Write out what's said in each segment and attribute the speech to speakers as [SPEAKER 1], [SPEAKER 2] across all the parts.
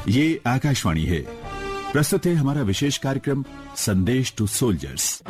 [SPEAKER 1] ये आकाशवाणी है। प्रस्तुत है हमारा विशेष कार्यक्रम संदेश टू सोल्जर्स।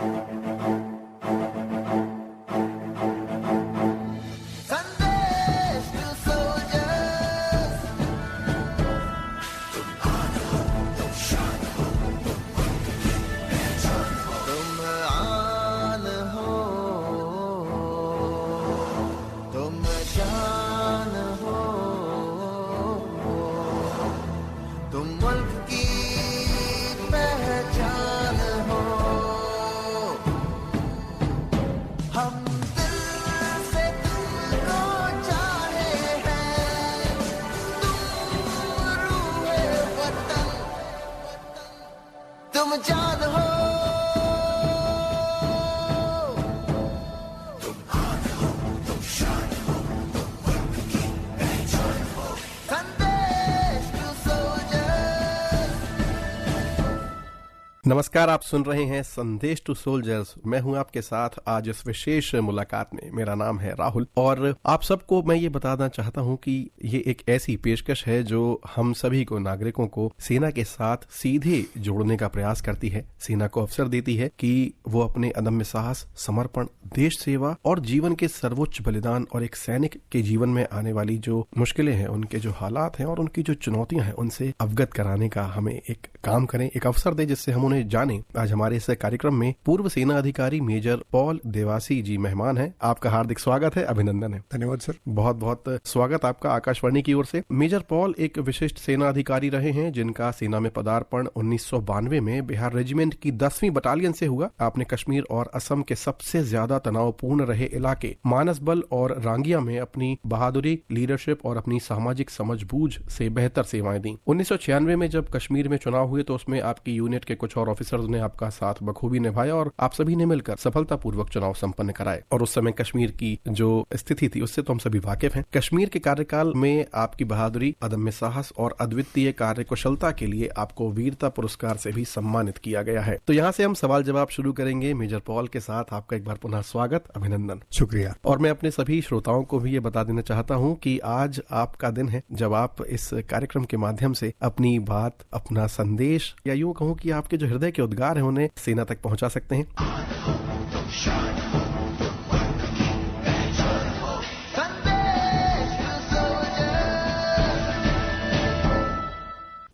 [SPEAKER 2] नमस्कार, आप सुन रहे हैं संदेश टू सोल्जर्स। मैं हूं आपके साथ आज इस विशेष मुलाकात में। मेरा नाम है राहुल और आप सबको मैं ये बताना चाहता हूं कि ये एक ऐसी पेशकश है जो हम सभी को, नागरिकों को सेना के साथ सीधे जोड़ने का प्रयास करती है। सेना को अवसर देती है कि वो अपने अदम्य साहस, समर्पण, देश सेवा और जीवन के सर्वोच्च बलिदान और एक सैनिक के जीवन में आने वाली जो मुश्किलें हैं, उनके जो हालात हैं और उनकी जो चुनौतियां हैं, उनसे अवगत कराने का हमें एक काम करें, एक अवसर दे जिससे हम उन्हें जाने। आज हमारे इस कार्यक्रम में पूर्व सेना अधिकारी मेजर पॉल देवासी जी मेहमान हैं। आपका हार्दिक स्वागत है, अभिनंदन है।
[SPEAKER 3] धन्यवाद सर।
[SPEAKER 2] बहुत बहुत स्वागत आपका आकाशवाणी की ओर से। मेजर पॉल एक विशिष्ट सेना अधिकारी रहे हैं जिनका सेना में पदार्पण 1992 में बिहार रेजिमेंट की 10वीं बटालियन से हुआ। आपने कश्मीर और असम के सबसे ज्यादा तनावपूर्ण रहे इलाके मानसबल और रांगिया में अपनी बहादुरी, लीडरशिप और अपनी सामाजिक समझबूझ से बेहतर सेवाएं दी। 1996 में जब कश्मीर में चुनाव हुए तो उसमें आपकी यूनिट के कुछ और ऑफिसर्स ने आपका साथ बखूबी निभाया और आप सभी ने मिलकर सफलतापूर्वक चुनाव संपन्न कराए। और उस समय कश्मीर की जो स्थिति थी उससे तो हम सभी वाकिफ हैं। कश्मीर के कार्यकाल में आपकी बहादुरी, अदम्य साहस और अद्वितीय कार्यकुशलता के लिए आपको वीरता पुरस्कार से भी सम्मानित किया गया है। तो यहाँ से हम सवाल जवाब शुरू करेंगे। मेजर पॉल के साथ आपका एक बार पुनः स्वागत, अभिनंदन।
[SPEAKER 3] शुक्रिया।
[SPEAKER 2] और मैं अपने सभी श्रोताओं को भी ये बता देना चाहता हूँ कि आज आपका दिन है जब आप इस कार्यक्रम के माध्यम से अपनी बात, अपना संदेश या यूं कहूँ कि आपके जो हृदय के उद्गार हैं उन्हें सेना तक पहुंचा सकते हैं।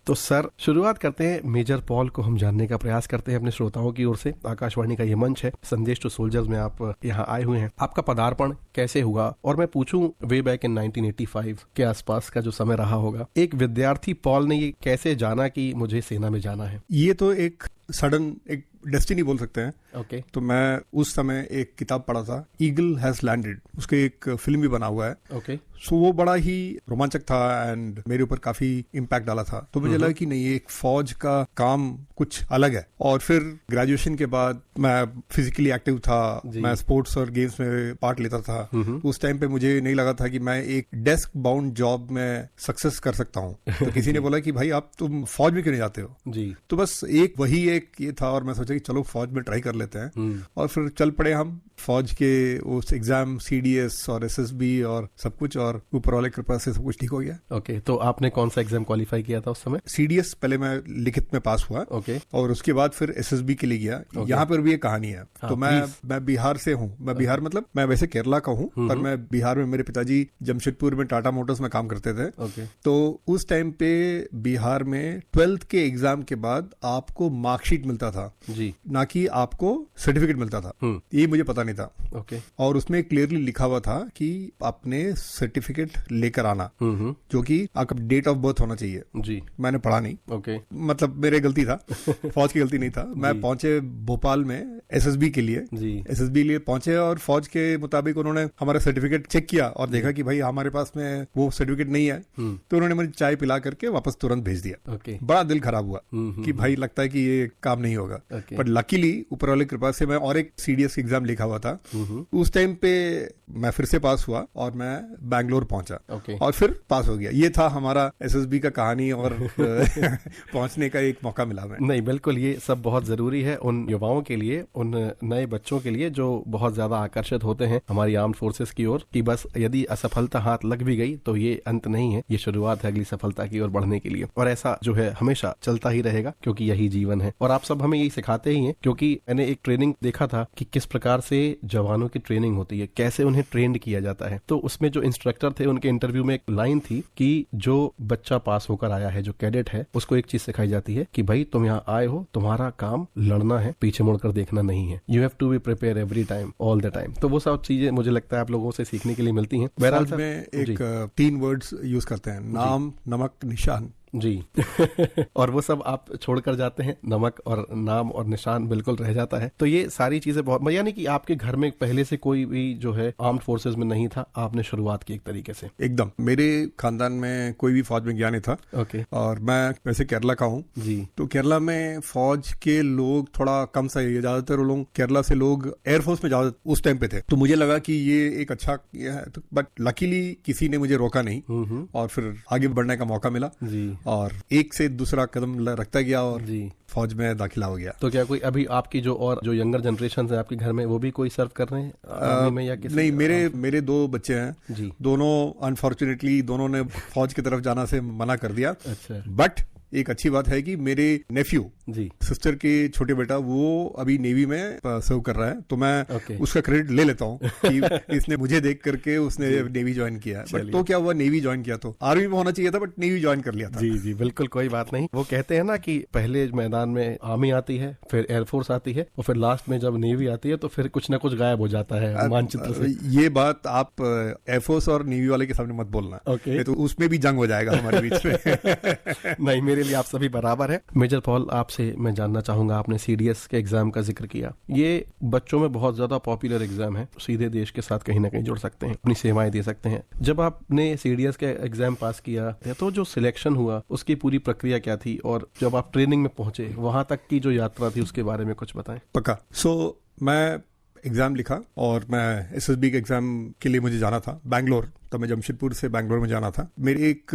[SPEAKER 2] तो सर, शुरुआत करते हैं। मेजर पॉल को हम जानने का प्रयास करते हैं अपने श्रोताओं की ओर से। आकाशवाणी का ये मंच है, संदेश टू सोल्जर्स में आप यहाँ आए हुए हैं। आपका पदार्पण कैसे हुआ? और मैं पूछूं, वे बैक इन 1985 के आसपास का जो समय रहा होगा, एक विद्यार्थी पॉल ने ये कैसे जाना कि मुझे सेना में जाना है?
[SPEAKER 3] ये तो एक सडन एक डेस्टिनी बोल सकते हैं।
[SPEAKER 2] ओके।
[SPEAKER 3] तो मैं उस समय एक किताब पढ़ा था, ईगल हैज लैंडेड, उसके एक फिल्म भी बना हुआ है।
[SPEAKER 2] ओके।
[SPEAKER 3] सो वो बड़ा ही रोमांचक था एंड मेरे ऊपर काफी इम्पैक्ट डाला था। तो मुझे लगा कि नहीं, ये एक फौज का काम कुछ अलग है। और फिर ग्रेजुएशन के बाद मैं फिजिकली एक्टिव था, मैं स्पोर्ट्स और गेम्स में पार्ट लेता था। उस टाइम पे मुझे नहीं लगा था कि मैं एक डेस्क बाउंड जॉब में सक्सेस कर सकता हूँ। तो किसी ने बोला कि भाई आप तुम फौज में क्यों नहीं जाते हो जी। तो बस वही एक ये था और मैं सोचा कि चलो फौज में ट्राई कर लेते हैं। और फिर चल पड़े हम फौज के उस एग्जाम, सीडीएस और एसएसबी और सब कुछ, और ऊपर वाले कृपा से सब कुछ ठीक हो गया।
[SPEAKER 2] ओके। तो आपने कौन सा एग्जाम क्वालिफाई किया था उस समय?
[SPEAKER 3] सीडीएस पहले मैं लिखित में पास हुआ।
[SPEAKER 2] ओके।
[SPEAKER 3] और उसके बाद फिर एसएसबी के लिए गया। यहाँ पर भी एक कहानी है। तो मैं बिहार से हूँ। मैं बिहार मतलब मैं वैसे केरला का हूँ, पर मैं बिहार में, मेरे पिताजी जमशेदपुर में टाटा मोटर्स में काम करते थे। तो उस टाइम पे बिहार में 12th के एग्जाम के बाद आपको मार्कशीट मिलता था जी, ना कि आपको सर्टिफिकेट मिलता था। ये मुझे पता नहीं था।
[SPEAKER 2] ओके।
[SPEAKER 3] और उसमें क्लियरली लिखा हुआ था कि अपने सर्टिफिकेट लेकर आना, जो कि आपका डेट ऑफ बर्थ होना चाहिए जी। मैंने पढ़ा नहीं।
[SPEAKER 2] ओके।
[SPEAKER 3] मतलब मेरे गलती था, फौज की गलती नहीं था। मैं पहुंचे भोपाल में एसएसबी के लिए जी। एसएसबी लिए पहुंचे और फौज के मुताबिक उन्होंने हमारा सर्टिफिकेट चेक किया और देखा कि भाई हमारे पास में वो सर्टिफिकेट नहीं है। तो उन्होंने मुझे चाय पिला करके वापस तुरंत भेज दिया। बड़ा दिल खराब हुआ कि भाई लगता है कि ये काम नहीं होगा। पर लकीली ऊपर वाले कृपा से मैं और एक सीडीएस एग्जाम लिखा हुआ हुआ था। उस टाइम पे मैं फिर से पास हुआ और मैं बैंगलोर पहुंचा और फिर पास हो गया। ये था हमारा एसएसबी का कहानी और पहुंचने का एक मौका मिला। मैं
[SPEAKER 2] नहीं, बिल्कुल ये सब बहुत जरूरी है उन युवाओं के लिए, उन नए बच्चों के लिए जो बहुत ज्यादा आकर्षित होते हैं हमारी आर्म्ड फोर्सेस की ओर, कि बस यदि असफलता हाथ लग भी गई तो ये अंत नहीं है, ये शुरुआत है अगली सफलता की ओर बढ़ने के लिए। और ऐसा जो है हमेशा चलता ही रहेगा, क्योंकि यही जीवन है। और आप सब हमें यही सिखाते ही हैं, क्योंकि मैंने एक ट्रेनिंग देखा था कि किस प्रकार से जवानों की ट्रेनिंग होती है, कैसे उन्हें ट्रेंड किया जाता है। तो उसमें जो इंस्ट्रक्टर थे उनके इंटरव्यू में एक लाइन थी कि जो बच्चा पास होकर आया है, जो कैडेट है, उसको एक चीज सिखाई जाती है कि भाई तुम यहाँ आए हो, तुम्हारा काम लड़ना है, पीछे मुड़कर देखना नहीं है। You have to be prepare every time, all the time. तो वो सब चीजें मुझे लगता है आप लोगों से सीखने के लिए मिलती हैं। बहरहाल
[SPEAKER 3] में एक 3 वर्ड्स यूज करते हैं, नाम, नमक, निशान
[SPEAKER 2] जी। और वो सब आप छोड़कर जाते हैं, नमक और नाम और निशान बिल्कुल रह जाता है। तो ये सारी चीजें बहुत, यानी कि आपके घर में पहले से कोई भी जो है आर्म्ड फोर्सेस में नहीं था, आपने शुरुआत की एक तरीके से।
[SPEAKER 3] एकदम, मेरे खानदान में कोई भी फौज में गया नहीं था।
[SPEAKER 2] ओके।
[SPEAKER 3] और मैं वैसे केरला का हूँ
[SPEAKER 2] जी।
[SPEAKER 3] तो केरला में फौज के लोग थोड़ा कम सही है, ज्यादातर लोग केरला से लोग एयरफोर्स में ज्यादा उस टाइम पे थे। तो मुझे लगा कि ये एक अच्छा है, बट लकीली किसी ने मुझे रोका नहीं और फिर आगे बढ़ने का मौका मिला जी। और एक से दूसरा कदम रखता गया और जी फौज में दाखिला हो गया।
[SPEAKER 2] तो क्या कोई अभी आपकी जो यंगर जनरेशन है आपके घर में, वो भी कोई सर्व कर रहे हैं आर्मी में या किसी?
[SPEAKER 3] नहीं, मेरे 2 बच्चे हैं जी। दोनों अनफॉर्चुनेटली दोनों ने फौज की तरफ जाना से मना कर दिया। अच्छा। बट एक अच्छी बात है कि मेरे नेफ्यू जी, सिस्टर के छोटे बेटा, वो अभी नेवी में सर्व कर रहा है। तो मैं उसका क्रेडिट ले लेता हूँ कि इसने मुझे देख करके उसने नेवी ज्वाइन किया। बट तो क्या हुआ, नेवी ज्वाइन किया तो आर्मी में होना चाहिए था, बट नेवी ज्वाइन कर लिया था।
[SPEAKER 2] जी जी, बिल्कुल कोई बात नहीं। वो कहते हैं ना कि पहले मैदान में आर्मी आती है, फिर एयरफोर्स आती है, और फिर लास्ट में जब नेवी आती है तो फिर कुछ ना कुछ गायब हो जाता है मानचित्र से।
[SPEAKER 3] ये बात आप एयरफोर्स और नेवी वाले के सामने मत बोलना, तो उसमें भी जंग हो जाएगा हमारे बीच में।
[SPEAKER 2] नहीं, मेरे लिए आप सभी बराबर है। मेजर पॉल, आपसे मैं जानना चाहूंगा, आपने सीडीएस के एग्जाम का जिक्र किया। ये बच्चों में बहुत ज्यादा पॉपुलर एग्जाम है, सीधे देश के साथ कहीं ना कहीं जुड़ सकते हैं, अपनी सेवाएं दे सकते हैं। जब आपने सीडीएस के एग्जाम पास किया तो जो सिलेक्शन हुआ उसकी पूरी प्रक्रिया क्या थी, और जब आप ट्रेनिंग में पहुंचे वहां तक की जो यात्रा थी उसके बारे में कुछ बताएं।
[SPEAKER 3] पक्का। मैं एग्जाम लिखा और मैं एसएसबी के एग्जाम के लिए मुझे जाना था बैंगलोर। तो मैं जमशेदपुर से बैंगलोर में जाना था। मेरे एक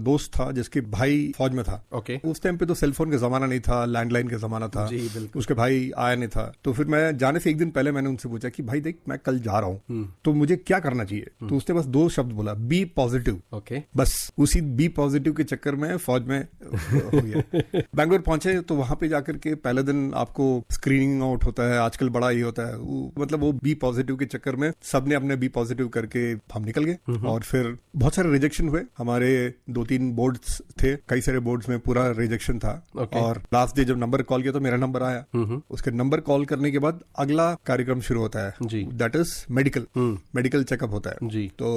[SPEAKER 3] दोस्त था जिसके भाई फौज में था।
[SPEAKER 2] ओके।
[SPEAKER 3] उस टाइम पे तो सेलफोन का जमाना नहीं था, लैंडलाइन का जमाना था।
[SPEAKER 2] जी, बिल्कुल।
[SPEAKER 3] उसके भाई आया नहीं था। तो फिर मैं जाने से एक दिन पहले मैंने उनसे पूछा कि भाई देख, मैं कल जा रहा हूँ तो मुझे क्या करना चाहिए। तो उसने बस 2 शब्द बोला, बी पॉजिटिव।
[SPEAKER 2] ओके।
[SPEAKER 3] बस उसी बी पॉजिटिव के चक्कर में फौज में हो गया। बैंगलोर पहुंचे तो वहां पे जाकर के पहले दिन आपको स्क्रीनिंग आउट होता है, आजकल बड़ा ये होता है, मतलब वो बी पॉजिटिव के चक्कर में सबने अपने बी पॉजिटिव करके हम निकल गए। और फिर बहुत सारे रिजेक्शन हुए। हमारे 2-3 बोर्ड्स थे, कई सारे बोर्ड्स में पूरा रिजेक्शन था। और लास्ट डे जब नंबर कॉल किया तो मेरा नंबर आया। उसके नंबर कॉल करने के बाद अगला कार्यक्रम शुरू होता है, दैट इज मेडिकल चेकअप होता है जी। तो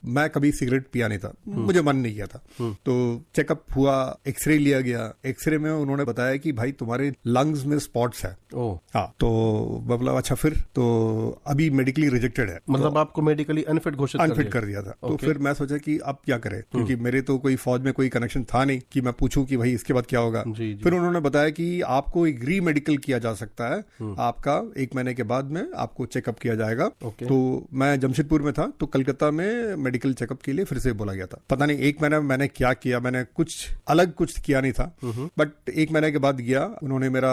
[SPEAKER 3] मैं कभी सिगरेट पिया नहीं था, मुझे मन नहीं किया था। तो चेकअप हुआ, एक्सरे लिया गया। एक्सरे में उन्होंने बताया कि भाई तुम्हारे लंग्स में स्पॉट्स है। हाँ, तो मतलब अच्छा, फिर तो अभी मेडिकली रिजेक्टेड है, मतलब
[SPEAKER 2] आपको मेडिकली अनफिट घोषित
[SPEAKER 3] कर दिया था। तो फिर मैं सोचा कि अब क्या करें, क्योंकि मेरे तो कोई फौज में कोई कनेक्शन था नहीं कि मैं पूछूं कि भाई इसके बाद क्या होगा। फिर उन्होंने बताया कि आपको एक री मेडिकल किया जा सकता है, आपका 1 महीने के बाद में आपको चेकअप किया जाएगा। तो मैं जमशेदपुर में था तो कलकत्ता में मेडिकल चेकअप के लिए फिर से बोला गया था। पता नहीं 1 महीना मैंने क्या किया, मैंने कुछ अलग कुछ किया नहीं था। बट 1 महीने के बाद गया, उन्होंने मेरा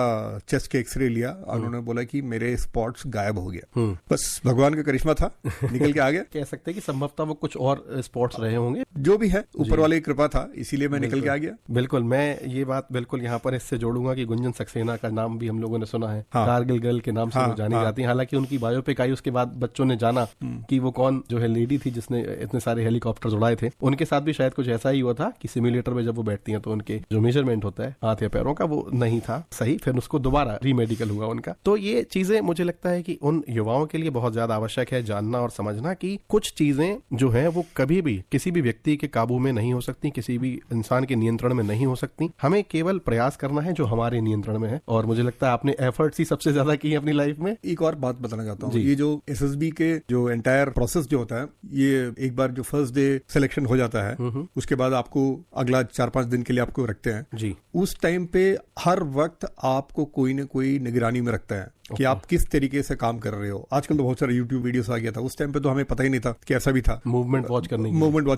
[SPEAKER 3] चेस्ट के एक्सरे लिया और उन्होंने बोला कि मेरे स्पॉट्स गायब हो गया। बस भगवान का करिश्मा था, निकल के आ गया।
[SPEAKER 2] कह सकते हैं कि संभवतः वो कुछ और स्पॉट्स रहे होंगे,
[SPEAKER 3] जो भी है ऊपर वाले की कृपा था, इसीलिए मैं निकल के आ गया।
[SPEAKER 2] बिल्कुल, मैं ये बात बिल्कुल यहाँ पर इससे जोड़ूंगा कि गुंजन सक्सेना का नाम भी हम लोगों ने सुना है। हाँ। कारगिल गर्ल के नाम से वो जानी जाती है। हालांकि उनकी बायोपिक आई, उसके बाद बच्चों ने जाना कि वो कौन जो है लेडी थी जिसने इतने सारे हेलीकॉप्टर उड़ाए थे। उनके साथ भी शायद कुछ ऐसा ही हुआ था कि सिम्युलेटर में जब वो बैठती हैं तो उनके जो मेजरमेंट होता है हाथ या पैरों का, वो नहीं था सही। फिर उसको दोबारा रीमेडिकल हुआ उनका। तो ये चीजें मुझे लगता है कि उन युवाओं के लिए बहुत ज्यादा आवश्यक है जानना और समझना कि कुछ चीजें जो है वो कभी भी किसी भी व्यक्ति के काबू में नहीं हो सकती, किसी भी इंसान के नियंत्रण में नहीं हो सकती। हमें केवल प्रयास करना है जो हमारे नियंत्रण में है, और मुझे लगता है आपने एफर्ट्स ही सबसे ज्यादा की है अपनी लाइफ में।
[SPEAKER 3] एक और बात बताना चाहता हूँ, ये जो एसएसबी के जो एंटायर प्रोसेस जो होता है, ये एक बार जो फर्स्ट डे सिलेक्शन हो जाता है, उसके बाद आपको अगला 4-5 दिन के लिए आपको रखते हैं
[SPEAKER 2] जी।
[SPEAKER 3] उस टाइम पे हर वक्त आपको कोई न कोई निगरानी में रखता है कि आप किस तरीके से काम कर रहे हो। आजकल तो बहुत सारे यूट्यूब वीडियोस आ गया था, उस टाइम पे तो हमें पता ही नहीं था कि ऐसा भी था।
[SPEAKER 2] मूवमेंट वॉच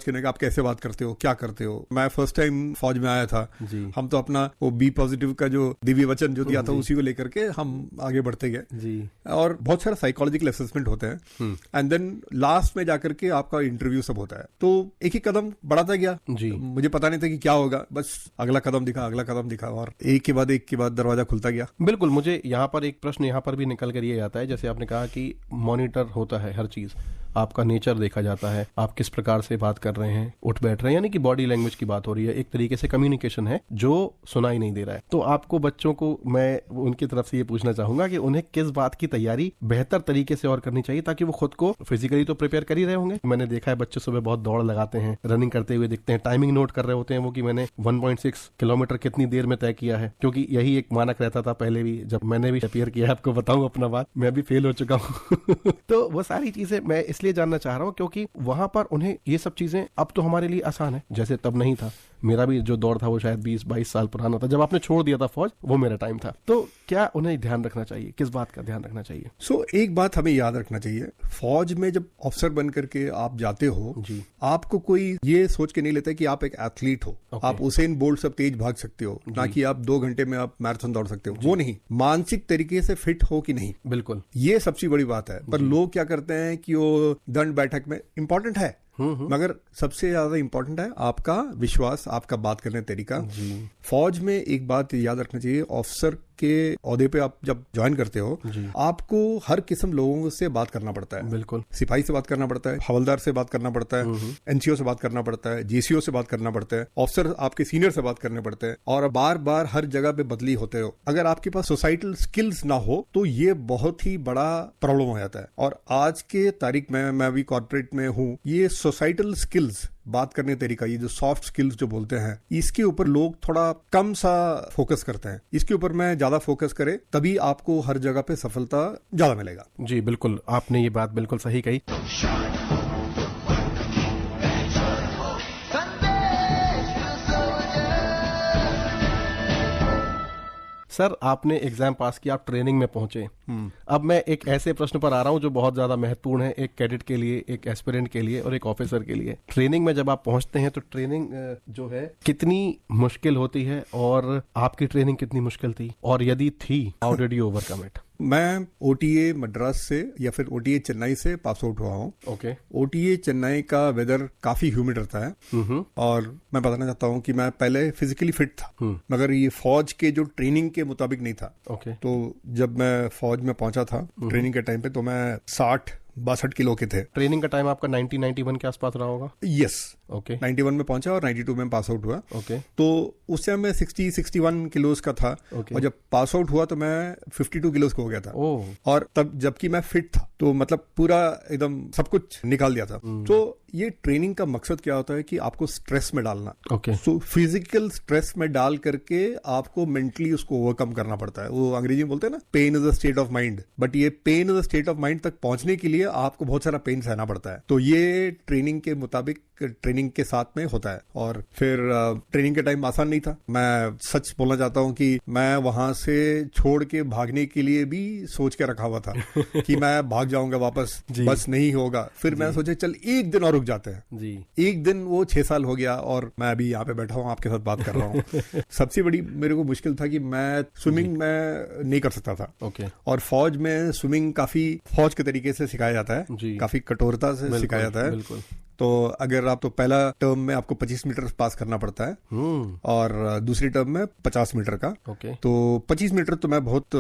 [SPEAKER 2] करने
[SPEAKER 3] का आप कैसे बात करते हो, क्या करते हो। मैं फर्स्ट टाइम फौज में आया था, हम तो अपना वो बी पॉजिटिव का जो दिव्य वचन जो दिया था उसी को लेकर के हम आगे बढ़ते गए जी। और बहुत सारा साइकोलॉजिकल असेसमेंट होते हैं एंड देन लास्ट में जाकर के आपका इंटरव्यू सब होता है। तो एक ही कदम बढ़ाता गया जी। मुझे पता नहीं था कि क्या होगा, बस अगला कदम दिखा और एक के बाद दरवाजा खुलता गया।
[SPEAKER 2] बिल्कुल। मुझे यहाँ पर एक प्रश्न यहाँ पर भी निकल कर ये आता है, जैसे आपने कहा कि मॉनिटर होता है हर चीज, आपका नेचर देखा जाता है, आप किस प्रकार से बात कर रहे हैं, उठ बैठ रहे हैं, यानी कि बॉडी लैंग्वेज की बात हो रही है, एक तरीके से कम्युनिकेशन है जो सुनाई नहीं दे रहा है। तो आपको बच्चों को मैं उनकी तरफ से ये पूछना चाहूंगा कि उन्हें किस बात की तैयारी बेहतर तरीके से और करनी चाहिए, ताकि वो खुद को फिजिकली तो प्रिपेयर कर ही रहे होंगे। मैंने देखा है बच्चे सुबह बहुत दौड़ लगाते हैं, रनिंग करते हुए दिखते हैं, टाइमिंग नोट कर रहे होते हैं वो कि मैंने 1.6 किलोमीटर कितनी देर में तय किया है, क्योंकि यही एक मानक रहता था पहले भी जब मैंने भी अपियर किया। आपको बताऊं अपना बात, मैं भी फेल हो चुका हूँ तो वो सारी चीजें मैं इसलिए जानना चाह रहा हूँ क्योंकि वहां पर उन्हें ये सब चीजें अब तो हमारे लिए आसान है, जैसे तब नहीं था। मेरा भी जो दौर था वो शायद 20-22 साल पुराना था, जब आपने छोड़ दिया था फौज, वो मेरा टाइम था। तो क्या उन्हें ध्यान रखना चाहिए, किस बात का ध्यान रखना चाहिए?
[SPEAKER 3] एक बात हमें याद रखना चाहिए, फौज में जब ऑफिसर बन करके आप जाते हो जी, आपको कोई ये सोच के नहीं लेता कि आप एक एथलीट हो, आप उसेन बोल्ट सब तेज भाग सकते हो, ना कि आप 2 घंटे में आप मैराथन दौड़ सकते हो। वो नहीं, मानसिक तरीके से फिट हो कि नहीं,
[SPEAKER 2] बिल्कुल
[SPEAKER 3] ये सबसे बड़ी बात है। पर लोग क्या करते हैं कि वो दंड बैठक में इंपॉर्टेंट है, मगर सबसे ज्यादा इंपॉर्टेंट है आपका विश्वास, आपका बात करने का तरीका। फौज में एक बात याद रखना चाहिए, ऑफिसर के ओहदे पे आप जब ज्वाइन करते हो, आपको हर किस्म लोगों से बात करना पड़ता है।
[SPEAKER 2] बिल्कुल,
[SPEAKER 3] सिपाही से बात करना पड़ता है, हवलदार से बात करना पड़ता है, एनसीओ से बात करना पड़ता है, जेसीओ से बात करना पड़ता है, ऑफिसर आपके सीनियर से बात करने पड़ते हैं, और बार बार हर जगह पे बदली होते हो। अगर आपके पास सोसाइटल स्किल्स ना हो तो ये बहुत ही बड़ा प्रॉब्लम हो जाता है। और आज के तारीख में मैं भी कॉर्पोरेट में हूँ, ये सोसाइटल स्किल्स, बात करने का तरीका, ये जो सॉफ्ट स्किल्स जो बोलते हैं, इसके ऊपर लोग थोड़ा कम सा फोकस करते हैं। इसके ऊपर मैं ज्यादा फोकस करे तभी आपको हर जगह पे सफलता ज्यादा मिलेगा।
[SPEAKER 2] जी बिल्कुल, आपने ये बात बिल्कुल सही कही। सर, आपने एग्जाम पास किया, आप ट्रेनिंग में पहुंचे। अब मैं एक ऐसे प्रश्न पर आ रहा हूं जो बहुत ज्यादा महत्वपूर्ण है, एक कैडेट के लिए, एक एस्पिरेंट के लिए और एक ऑफिसर के लिए। ट्रेनिंग में जब आप पहुंचते हैं तो ट्रेनिंग जो है कितनी मुश्किल होती है, और आपकी ट्रेनिंग कितनी मुश्किल थी, और यदि थी, how did you overcome it?
[SPEAKER 3] मैं ओटीए मद्रास से या फिर ओटीए चेन्नई से पास आउट हुआ हूँ।
[SPEAKER 2] ओके।
[SPEAKER 3] ओटीए चेन्नई का वेदर काफी ह्यूमिड रहता है, और मैं बताना चाहता हूँ कि मैं पहले फिजिकली फिट था, मगर ये फौज के जो ट्रेनिंग के मुताबिक नहीं था।
[SPEAKER 2] ओके।
[SPEAKER 3] तो जब मैं फौज में पहुंचा था ट्रेनिंग के टाइम पे, तो मैं 60-62 किलो के थे।
[SPEAKER 2] ट्रेनिंग का टाइम आपका 90-91 के आसपास रहा होगा?
[SPEAKER 3] यस।
[SPEAKER 2] ओके।
[SPEAKER 3] 91 में पहुंचा और 92 में पास आउट हुआ।
[SPEAKER 2] ओके।
[SPEAKER 3] तो उस टाइम मैं 60-61 किलोस का था। और जब पास आउट हुआ तो मैं 52 किलोस का हो गया था। और तब जबकि मैं फिट था, तो मतलब पूरा एकदम सब कुछ निकाल दिया था। तो ये ट्रेनिंग का मकसद क्या होता है कि आपको स्ट्रेस में डालना।
[SPEAKER 2] ओके।
[SPEAKER 3] सो फिजिकल स्ट्रेस में डाल करके आपको मेंटली उसको ओवरकम करना पड़ता है। वो अंग्रेजी में बोलते हैं ना, pain is a state of mind, but ये pain is a state of mind तक पहुंचने के लिए आपको बहुत सारा पेन सहना पड़ता है। तो ये ट्रेनिंग के मुताबिक, ट्रेनिंग के साथ में होता है। और फिर ट्रेनिंग के टाइम आसान नहीं था। मैं सच बोलना चाहता हूं कि मैं वहां से छोड़ के भागने के लिए भी सोच के रखा हुआ था कि मैं भाग जाऊंगा वापस, बस नहीं होगा। फिर मैं सोचा चल एक दिन और रुक जाते हैं जी। एक दिन, वो 6 साल हो गया और मैं अभी यहाँ पे बैठा हूँ, आपके साथ बात कर रहा हूँ। सबसे बड़ी मेरे को मुश्किल था कि मैं स्विमिंग में नहीं कर सकता था।
[SPEAKER 2] ओके।
[SPEAKER 3] और फौज में स्विमिंग काफी फौज के तरीके से सिखाया जाता है, काफी कठोरता से सिखाया जाता है।
[SPEAKER 2] बिल्कुल।
[SPEAKER 3] तो अगर आप, तो पहला टर्म में आपको 25 मीटर पास करना पड़ता है, और दूसरी टर्म में 50 मीटर का।
[SPEAKER 2] ओके।
[SPEAKER 3] तो 25 मीटर तो मैं बहुत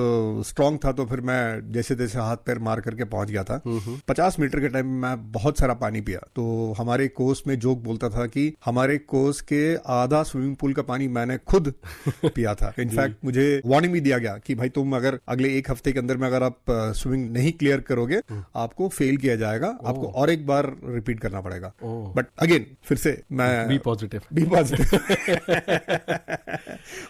[SPEAKER 3] स्ट्रांग था, तो फिर मैं जैसे तैसे हाथ पैर मार करके पहुंच गया था। 50 मीटर के टाइम में मैं बहुत सारा पानी पिया। तो हमारे कोच में जोक बोलता था कि हमारे कोच के आधा स्विमिंग पूल का पानी मैंने खुद पिया था। इनफैक्ट मुझे वार्निंग भी दिया गया कि भाई तुम अगर अगले 1 हफ्ते के अंदर में अगर आप स्विमिंग नहीं क्लियर करोगे, आपको फेल किया जाएगा, आपको और एक बार रिपीट करना पड़ेगा। पड़ा। बट अगेन फिर से मैं
[SPEAKER 2] बी पॉजिटिव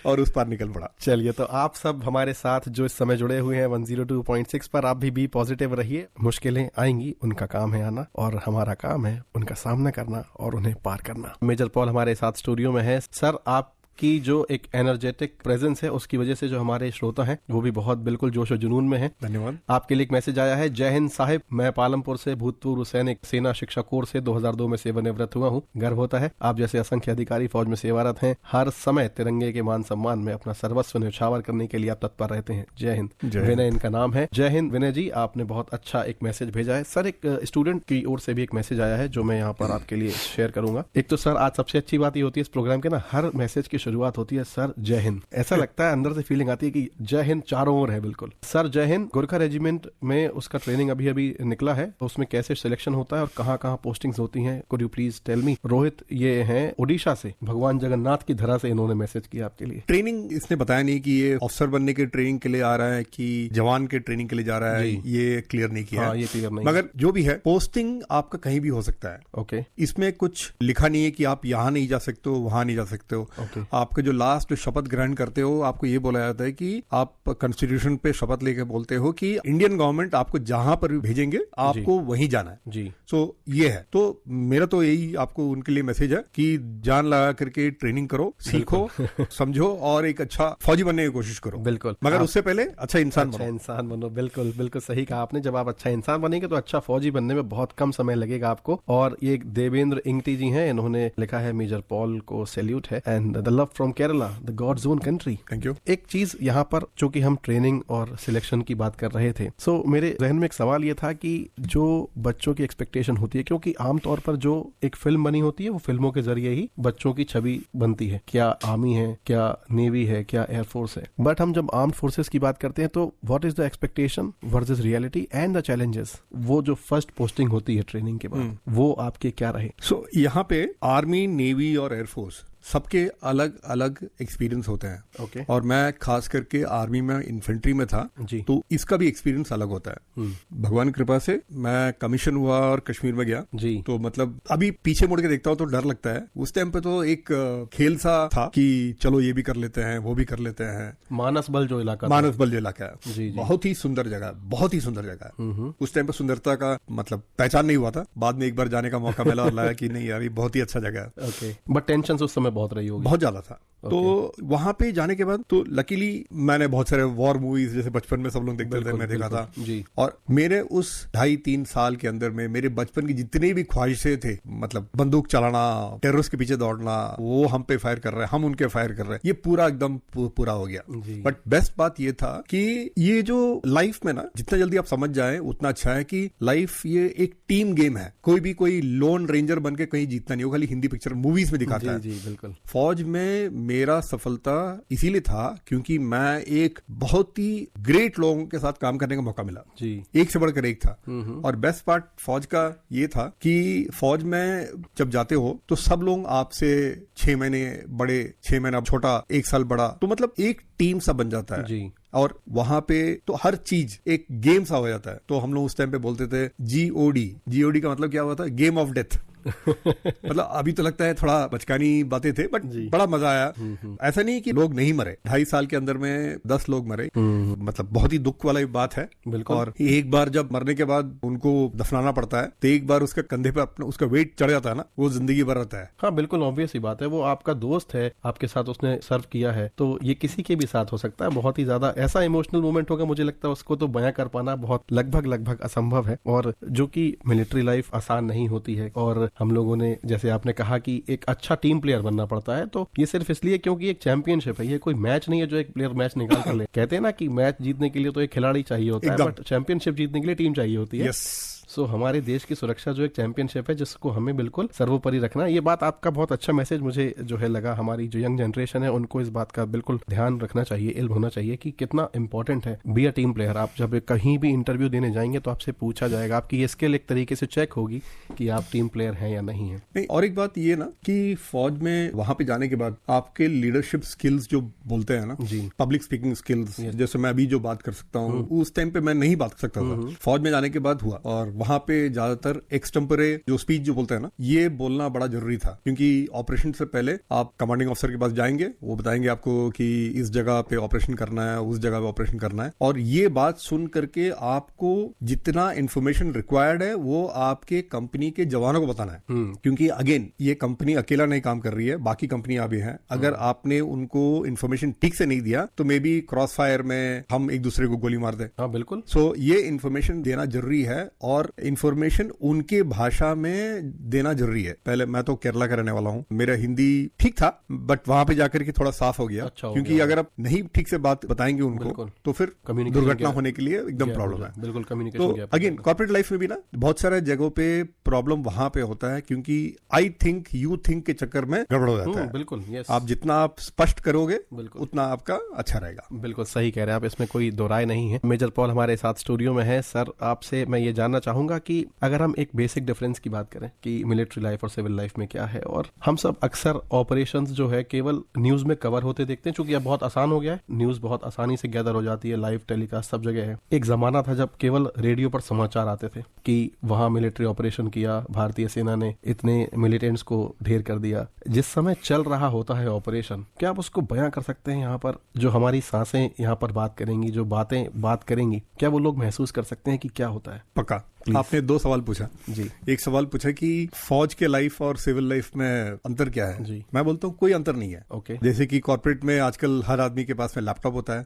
[SPEAKER 3] और उस पार निकल पड़ा।
[SPEAKER 2] चलिए, तो आप सब हमारे साथ जो इस समय जुड़े हुए हैं 102.6 पर, आप भी बी पॉजिटिव रहिए। मुश्किलें आएंगी, उनका काम है आना, और हमारा काम है उनका सामना करना और उन्हें पार करना। मेजर पॉल हमारे साथ स्टूडियो में है। सर, आप की जो एक एनर्जेटिक प्रेजेंस है उसकी वजह से जो हमारे श्रोता हैं वो भी बहुत बिल्कुल जोश और जुनून में हैं।
[SPEAKER 3] धन्यवाद।
[SPEAKER 2] आपके लिए एक मैसेज आया है। जय हिंद साहिब, मैं पालमपुर से भूतपूर्व सैनिक सेना शिक्षा कोर्स से 2002 में सेवानिवृत्त हुआ हूँ। गर्व होता है आप जैसे असंख्य अधिकारी फौज में सेवारत हैं। हर समय तिरंगे के मान सम्मान में अपना सर्वस्व न्यौछावर करने के लिए आप तत्पर रहते हैं। जय हिंद। विनय इनका नाम है। जय हिंद विनय जी, आपने बहुत अच्छा एक मैसेज भेजा है। सर, एक स्टूडेंट की ओर से भी एक मैसेज आया है जो मैं यहाँ पर आपके लिए शेयर करूंगा। एक तो सर, आज सबसे अच्छी बात ये होती है इस प्रोग्राम के ना, हर मैसेज की शुरुआत होती है सर जय हिंद। ऐसा लगता है, अंदर से फीलिंग आती है कि जय हिंद चारों ओर है। बिल्कुल सर, जय हिंद। गोरखा रेजिमेंट में उसका ट्रेनिंग अभी अभी निकला है, तो उसमें कैसे सिलेक्शन होता है और कहाँ कहाँ पोस्टिंग्स होती हैं, could you please tell me. Rohit ये हैं उड़ीसा से, भगवान जगन्नाथ की धरा से इन्होंने मैसेज किया आपके लिए।
[SPEAKER 3] ट्रेनिंग इसने बताया नहीं कि ये ऑफिसर बनने के ट्रेनिंग के लिए आ रहा है कि जवान के ट्रेनिंग के लिए जा रहा है, ये क्लियर नहीं किया।
[SPEAKER 2] हाँ, ये क्लियर नहीं।
[SPEAKER 3] मगर जो भी है, पोस्टिंग आपका कहीं भी हो सकता है।
[SPEAKER 2] ओके।
[SPEAKER 3] इसमें कुछ लिखा नहीं है कि आप यहाँ नहीं जा सकते हो, वहां नहीं जा सकते हो। आपका जो लास्ट शपथ ग्रहण करते हो, आपको ये बोला जाता है कि आप कॉन्स्टिट्यूशन पे शपथ लेके बोलते हो कि इंडियन गवर्नमेंट आपको जहां पर भी भेजेंगे आपको वहीं जाना है जी। सो ये है। तो मेरा तो यही आपको उनके लिए मैसेज है कि जान लगा करके ट्रेनिंग करो, सीखो, समझो और एक अच्छा फौजी बनने की कोशिश करो।
[SPEAKER 2] बिल्कुल,
[SPEAKER 3] मगर उससे पहले अच्छा इंसान
[SPEAKER 2] बनो। बिल्कुल बिल्कुल सही कहा आपने। जब आप अच्छा इंसान बनेंगे तो अच्छा फौजी बनने में बहुत कम समय लगेगा आपको। और ये देवेंद्र इंगटी जी हैं, इन्होंने लिखा है मेजर पॉल को सैल्यूट है and the love from Kerala, the gods own country.
[SPEAKER 3] Thank you.
[SPEAKER 2] एक चीज यहाँ पर, चूंकि हम ट्रेनिंग और सिलेक्शन की बात कर रहे थे, सो मेरे जहन में एक सवाल ये था कि जो बच्चों की एक्सपेक्टेशन होती है, क्योंकि आमतौर पर जो एक फिल्म बनी होती है वो फिल्मों के जरिए ही बच्चों की छवि बनती है, क्या आर्मी है, क्या नेवी है, क्या एयरफोर्स है। बट हम जब आर्म्ड फोर्सेस की बात करते हैं तो what is the expectation versus reality and the challenges. वो जो फर्स्ट पोस्टिंग होती है ट्रेनिंग के बाद, वो आपके क्या रहे?
[SPEAKER 3] सो यहाँ पे आर्मी, नेवी और एयरफोर्स सबके अलग अलग एक्सपीरियंस होते हैं।
[SPEAKER 2] ओके।
[SPEAKER 3] और मैं खास करके आर्मी में इन्फेंट्री में था जी, तो इसका भी एक्सपीरियंस अलग होता है। भगवान की कृपा से मैं कमीशन हुआ और कश्मीर में गया जी। तो मतलब अभी पीछे मुड़ के देखता हूँ तो डर लगता है। उस टाइम पे तो एक खेल सा था कि चलो ये भी कर लेते हैं, वो भी कर लेते हैं।
[SPEAKER 2] मानस बल जो इलाका
[SPEAKER 3] है जी, बहुत ही सुंदर जगह, बहुत ही सुंदर जगह है। उस टाइम पे सुंदरता का मतलब पहचान नहीं हुआ था। बाद में एक बार जाने का मौका मिला और लगा कि नहीं यार, ये बहुत ही अच्छा जगह है।
[SPEAKER 2] ओके। बट टेंशन उस समय बहुत रही होगी।
[SPEAKER 3] बहुत ज्यादा था। तो वहां पे जाने के बाद तो लकीली मैंने बहुत सारे वॉर मूवीज जैसे बचपन में सब लोग देखते थे, मैं देखा था जी। और मेरे उस 2.5-3 साल के अंदर में मेरे बचपन की जितनी भी ख्वाहिशें थे, मतलब बंदूक चलाना, टेररिस्ट के पीछे दौड़ना, वो हम पे फायर कर रहे हैं, हम उनके फायर कर रहे हैं, ये पूरा एकदम पूरा हो गया। बट बेस्ट बात ये था कि ये जो लाइफ में ना जितना जल्दी आप समझ जाए उतना अच्छा है कि लाइफ ये एक टीम गेम है। कोई लोन रेंजर बन के कहीं जीतना नहीं हो, खाली हिंदी पिक्चर मूवीज में दिखाता है।
[SPEAKER 2] जी बिल्कुल।
[SPEAKER 3] फौज में मेरा सफलता इसीलिए था क्योंकि मैं एक बहुत ही ग्रेट लोगों के साथ काम करने का मौका मिला जी, एक से बढ़कर एक था। और बेस्ट पार्ट फौज का ये था कि फौज में जब जाते हो तो सब लोग आपसे 6 महीने बड़े, 6 महीना छोटा, 1 साल बड़ा, तो मतलब एक टीम सा बन जाता है जी। और वहां पे तो हर चीज एक गेम सा हो जाता है। तो हम लोग उस टाइम पे बोलते थे GOD का मतलब क्या हुआ था? Game of death. मतलब अभी तो लगता है थोड़ा बचकानी बातें थे, बट बड़ा मजा आया। ऐसा नहीं कि लोग नहीं मरे, 2.5 साल के अंदर में 10 लोग मरे। मतलब बहुत ही दुख वाला बात है। और एक बार जब मरने के बाद उनको दफनाना पड़ता है तो एक बार उसके कंधे पे अपना उसका वेट चढ़ जाता है ना, वो जिंदगी भर रहता है।
[SPEAKER 2] हाँ बिल्कुल, ऑब्वियस ही बात है। वो आपका दोस्त है, आपके साथ उसने सर्व किया है, तो ये किसी के भी साथ हो सकता है। बहुत ही ज्यादा ऐसा इमोशनल मोमेंट होगा, मुझे लगता है उसको तो बयां कर पाना बहुत लगभग असंभव है। और जो कि मिलिट्री लाइफ आसान नहीं होती है, और हम लोगों ने, जैसे आपने कहा कि एक अच्छा टीम प्लेयर बनना पड़ता है, तो ये सिर्फ इसलिए क्योंकि एक चैंपियनशिप है, ये कोई मैच नहीं है जो एक प्लेयर मैच निकाल कर ले। कहते हैं ना कि मैच जीतने के लिए तो एक खिलाड़ी चाहिए होता है, बट चैंपियनशिप जीतने के लिए टीम चाहिए होती है। सो हमारे देश की सुरक्षा जो एक चैंपियनशिप है, जिसको हमें बिल्कुल सर्वोपरि रखना। ये बात आपका बहुत अच्छा मैसेज मुझे जो है लगा। हमारी जो यंग जनरेशन है उनको इस बात का बिल्कुल ध्यान रखना चाहिए, इल्म होना चाहिए कि कितना इंपॉर्टेंट है बी अ टीम प्लेयर। आप जब कहीं भी इंटरव्यू देने जाएंगे तो आपसे पूछा जाएगा, आपकी ये स्किल एक तरीके से चेक होगी कि आप टीम प्लेयर हैं या नहीं है।
[SPEAKER 3] नहीं, और एक बात ये ना कि फौज में वहां पे जाने के बाद आपके लीडरशिप स्किल्स जो बोलते हैं ना जी, पब्लिक स्पीकिंग स्किल्स, जैसे मैं अभी जो बात कर सकता हूँ उस टाइम पे मैं नहीं बात कर सकता था। फौज में जाने के बाद हुआ, और वहां पे ज्यादातर एक्सटेम्परे जो स्पीच जो बोलते हैं ना, ये बोलना बड़ा जरूरी था, क्योंकि ऑपरेशन से पहले आप कमांडिंग ऑफिसर के पास जाएंगे, वो बताएंगे आपको कि इस जगह पे ऑपरेशन करना है, उस जगह पे ऑपरेशन करना है, और ये बात सुन करके आपको जितना इंफॉर्मेशन रिक्वायर्ड है वो आपके कंपनी के जवानों को बताना है। क्योंकि अगेन ये कंपनी अकेला नहीं काम कर रही है, बाकी कंपनियां भी हैं। अगर आपने उनको इंफॉर्मेशन ठीक से नहीं दिया तो मे बी क्रॉस फायर में हम एक दूसरे को गोली मार दे।
[SPEAKER 2] हाँ बिल्कुल।
[SPEAKER 3] सो ये इंफॉर्मेशन देना जरूरी है, और इंफॉर्मेशन उनके भाषा में देना जरूरी है। पहले मैं तो केरला का रहने वाला हूँ, मेरा हिंदी ठीक था, बट वहां पे जाकर के थोड़ा साफ हो गया। क्योंकि अगर आप नहीं ठीक से बात बताएंगे उनको तो फिर दुर्घटना होने के लिए एकदम प्रॉब्लम है।
[SPEAKER 2] बिल्कुल कम्युनिकेशन।
[SPEAKER 3] तो अगेन कॉर्पोरेट लाइफ में भी ना बहुत सारे जगहों पे प्रॉब्लम वहां पे होता है, क्योंकि आई थिंक यू थिंक के चक्कर में गड़बड़ हो जाता है।
[SPEAKER 2] बिल्कुल, यस।
[SPEAKER 3] आप जितना आप स्पष्ट करोगे उतना आपका अच्छा रहेगा।
[SPEAKER 2] बिल्कुल सही कह रहे हैं आप, इसमें कोई दो राय नहीं है। मेजर पॉल हमारे साथ स्टूडियो में है। सर, आपसे मैं ये जानना चाहूंगा कि अगर हम एक बेसिक डिफरेंस की बात करें कि मिलिट्री लाइफ और सिविल लाइफ में क्या है, और हम सब अक्सर ऑपरेशंस जो है केवल न्यूज में कवर होते देखते हैं, क्योंकि अब बहुत आसान हो गया है, न्यूज बहुत आसानी से गैदर हो जाती है, लाइव टेलीकास्ट सब जगह है। एक जमाना था जब केवल रेडियो पर समाचार आते थे कि वहां मिलिट्री ऑपरेशन किया, भारतीय सेना ने इतने मिलिटेंट्स को ढेर कर दिया। जिस समय चल रहा होता है ऑपरेशन, क्या आप उसको बयां कर सकते हैं? यहाँ पर जो हमारी सांसें यहाँ पर बात करेंगी, जो बातें बात करेंगी, क्या वो लोग महसूस कर सकते हैं कि क्या होता है?
[SPEAKER 3] पक्का। आपने दो सवाल पूछा
[SPEAKER 2] जी।
[SPEAKER 3] एक सवाल पूछा कि फौज के लाइफ और सिविल लाइफ में अंतर क्या है
[SPEAKER 2] जी।
[SPEAKER 3] मैं बोलता हूँ कोई अंतर नहीं है।
[SPEAKER 2] ओके।
[SPEAKER 3] जैसे कि कॉर्पोरेट में आजकल हर आदमी के पास में लैपटॉप होता है,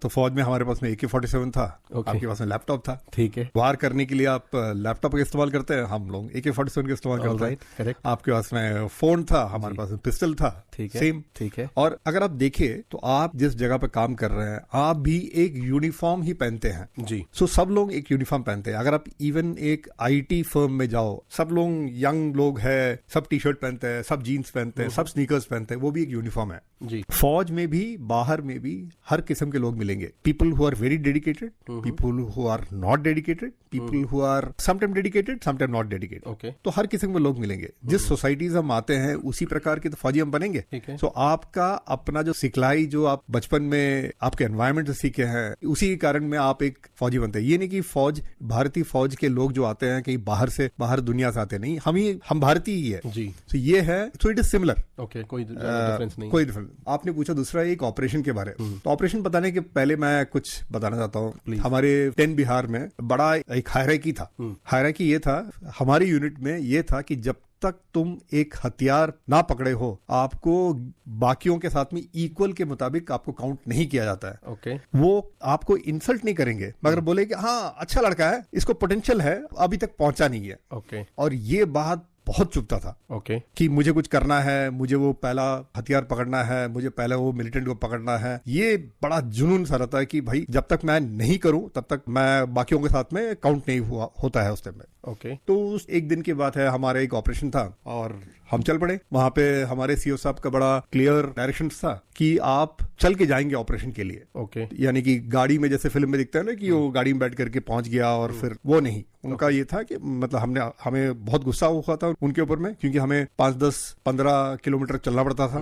[SPEAKER 3] तो फौज में हमारे पास में AK-47 था, आपके पास में लैपटॉप था।
[SPEAKER 2] ठीक है।
[SPEAKER 3] वार करने के लिए आप लैपटॉप का इस्तेमाल करते हैं, हम लोग AK-47 का इस्तेमाल करते हैं। आपके पास में फोन था, हमारे पास में पिस्टल था। सेम।
[SPEAKER 2] ठीक है।
[SPEAKER 3] और अगर आप देखें तो आप जिस जगह पे काम कर रहे हैं आप भी एक यूनिफॉर्म ही पहनते हैं
[SPEAKER 2] जी।
[SPEAKER 3] सो सब लोग एक यूनिफॉर्म पहनते हैं। अगर आप इवन एक IT फर्म में जाओ, सब लोग यंग लोग हैं, सब टी शर्ट पहनते हैं, सब जीन्स पहनते हैं, सब स्नीकर्स पहनते हैं, वो भी एक यूनिफॉर्म है
[SPEAKER 2] जी।
[SPEAKER 3] फौज में भी बाहर में भी हर किस्म के लोग मिलेंगे। People who are very dedicated, people who are not dedicated, people who are sometime dedicated, sometime not dedicated.
[SPEAKER 2] Okay.
[SPEAKER 3] तो हर किस्म के लोग मिलेंगे। जिस सोसाइटीज हम आते हैं उसी प्रकार के तो फौजी हम बनेंगे। सो आपका अपना जो सिखलाई जो आप बचपन में आपके एनवायरमेंट से सीखे हैं उसी कारण में आप एक फौजी बनते हैं। ये नहीं कि फौज भारतीय फौज के लोग जो आते हैं कहीं बाहर से, बाहर दुनिया से आते नहीं, हम भारतीय ही है जी। तो ये है, so it is similar.
[SPEAKER 2] Okay, कोई डिफरेंस नहीं,
[SPEAKER 3] कोई डिफरेंस। आपने पूछा दूसरा एक ऑपरेशन के बारे में, तो ऑपरेशन बताने के पहले मैं कुछ बताना चाहता हूँ। हमारे 10 बिहार में बड़ा एक हायरार्की था। हायरार्की ये था हमारी यूनिट में, ये था कि जब तक तुम एक हथियार ना पकड़े हो आपको बाकियों के साथ में इक्वल के मुताबिक आपको काउंट नहीं किया जाता है।
[SPEAKER 2] ओके।
[SPEAKER 3] वो आपको इंसल्ट नहीं करेंगे मगर बोले कि हाँ अच्छा लड़का है, इसको पोटेंशियल है, अभी तक पहुंचा नहीं है।
[SPEAKER 2] ओके।
[SPEAKER 3] और ये बात बहुत चुभता था।
[SPEAKER 2] ओके।
[SPEAKER 3] कि मुझे कुछ करना है, मुझे वो पहला हथियार पकड़ना है, मुझे पहले वो मिलिटेंट को पकड़ना है। ये बड़ा जुनून सा रहता है कि भाई जब तक मैं नहीं करूं तब तक मैं बाकियों के साथ में काउंट नहीं होता है उस टाइम में।
[SPEAKER 2] ओके।
[SPEAKER 3] तो उस एक दिन की बात है, हमारा एक ऑपरेशन था और हम चल पड़े। वहां पे हमारे CO साहब का बड़ा क्लियर डायरेक्शन था कि आप चल के जाएंगे ऑपरेशन के लिए।
[SPEAKER 2] ओके।
[SPEAKER 3] यानी कि गाड़ी में जैसे फिल्म में दिखता है ना कि वो गाड़ी में बैठ करके पहुंच गया और फिर वो नहीं। उनका ये था कि मतलब हमें बहुत गुस्सा हुआ था उनके ऊपर में, क्योंकि हमें 5, 10, 15 किलोमीटर चलना पड़ता था।